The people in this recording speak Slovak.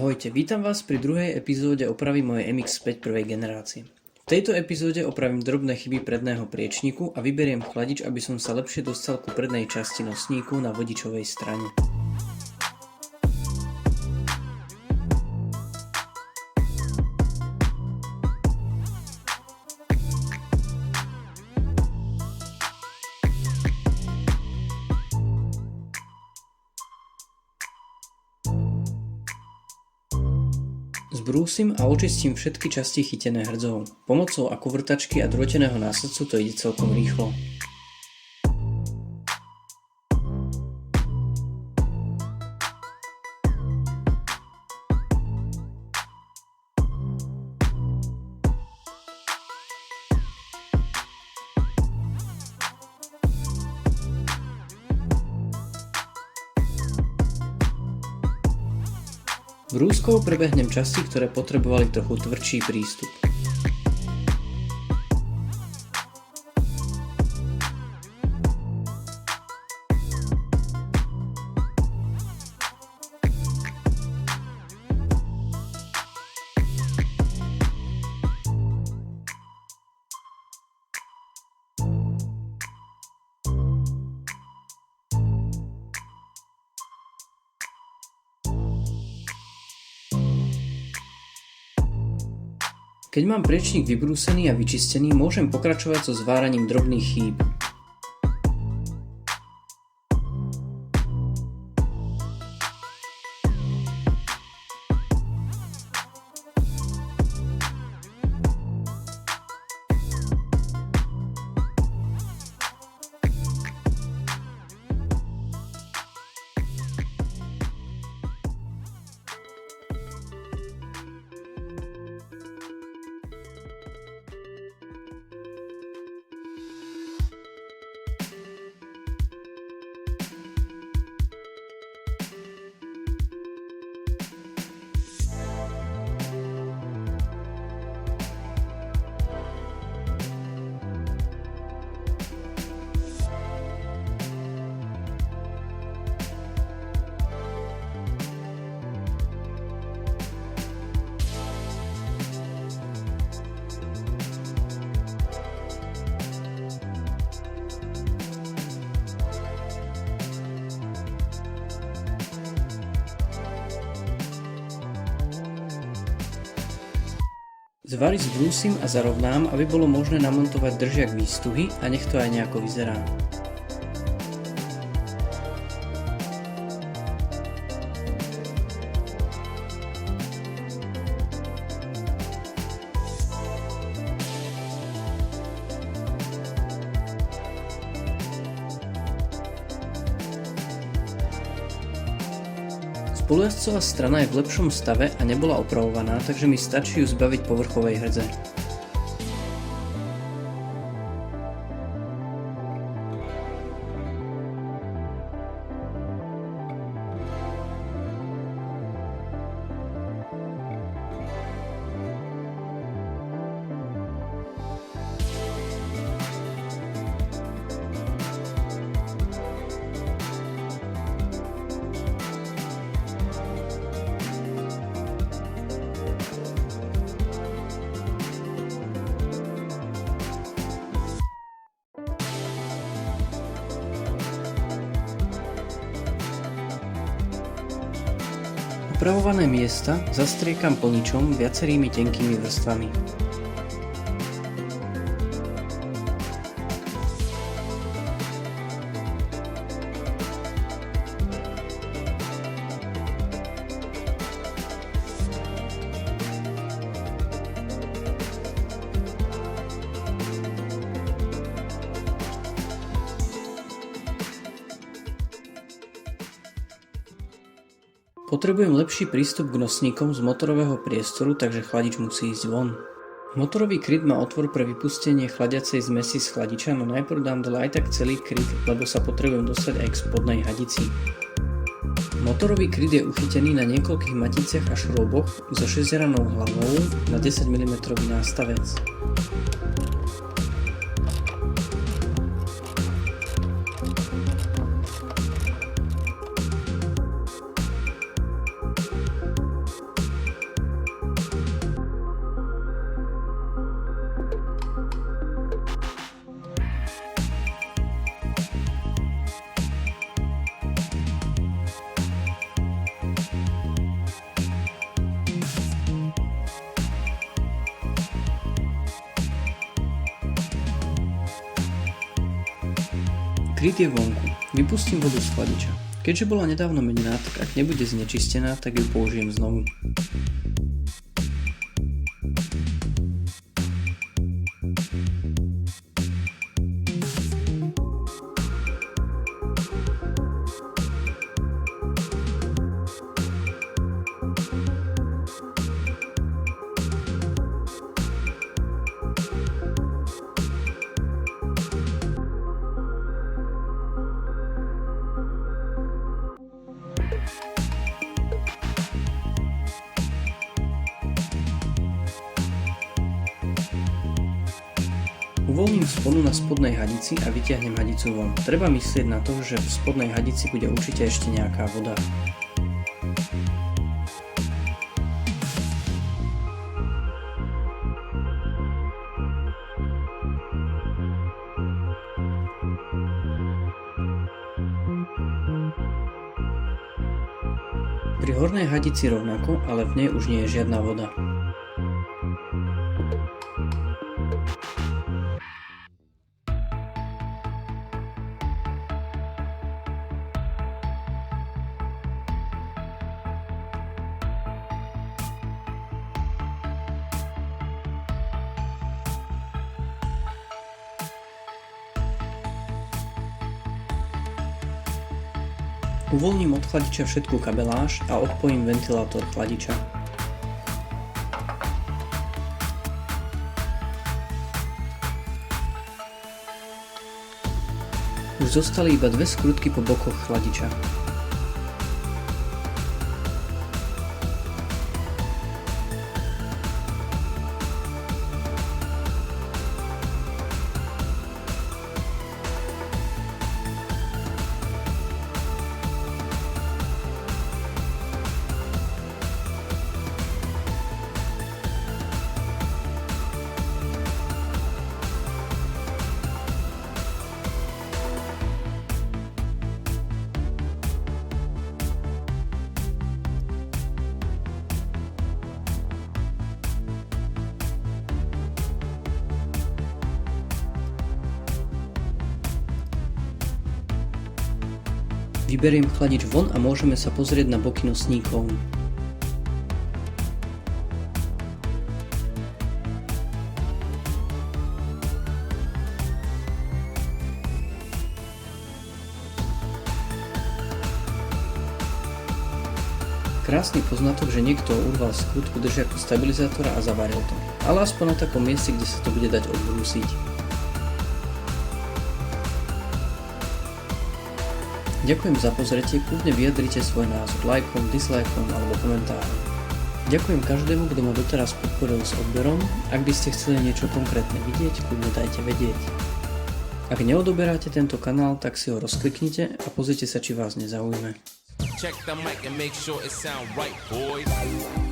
Ahojte, vítam vás pri druhej epizóde opravy mojej MX-5 prvej generácie. V tejto epizóde opravím drobné chyby predného priečníku a vyberiem chladič, aby som sa lepšie dostal ku prednej časti nosníku na vodičovej strane. Zbrúsim a očistím všetky časti chytené hrdzou. Pomocou akuvrtačky a drôteného násadcu to ide celkom rýchlo. Brúskou prebehnem časti, ktoré potrebovali trochu tvrdší prístup. Keď mám priečník vybrúsený a vyčistený, môžem pokračovať so zváraním drobných chýb. Zvary zbrúsim a zarovnám, aby bolo možné namontovať držiak výstuhy a nech to aj nejako vyzerá. Spolujazdcová strana je v lepšom stave a nebola opravovaná, takže mi stačí ju zbaviť povrchovej hrdze. Upravované miesta zastriekam plničom viacerými tenkými vrstvami. Potrebujem lepší prístup k nosníkom z motorového priestoru, takže chladič musí ísť von. Motorový kryt má otvor pre vypustenie chladiacej zmesi z chladiča, no najprv dám dole aj tak celý kryt, lebo sa potrebujem dostať aj k spodnej hadici. Motorový kryt je uchytený na niekoľkých maticiach a šroboch so 6-ranou hlavou na 10 mm nástavec. Kryt je vonku. Vypustím vodu z chladiča. Keďže bola nedávno menená, tak ak nebude znečistená, tak ju použijem znovu. Uvoľním sponu na spodnej hadici a vytiahnem hadicu von. Treba myslieť na to, že v spodnej hadici bude určite ešte nejaká voda. Pri hornej hadici rovnako, ale v nej už nie je žiadna voda. Uvoľním od chladiča všetku kabeláž a odpojím ventilátor chladiča. Už zostali iba dve skrutky po bokoch chladiča. Vyberiem chladič von a môžeme sa pozrieť na boky nosníkov. Krásny poznatok, že niekto urval skrutku držiaku stabilizátora a zavaril to. Ale aspoň na takom mieste, kde sa to bude dať odbrúsiť. Ďakujem za pozretie, kľudne vyjadrite svoj názor lajkom, dislajkom alebo komentárom. Ďakujem každému, kto ma doteraz podporil s odberom. Ak by ste chceli niečo konkrétne vidieť, kľudne dajte vedieť. Ak neodoberáte tento kanál, tak si ho rozkliknite a pozrite sa, či vás nezaujme. Check the mic and make sure it sound right, boys.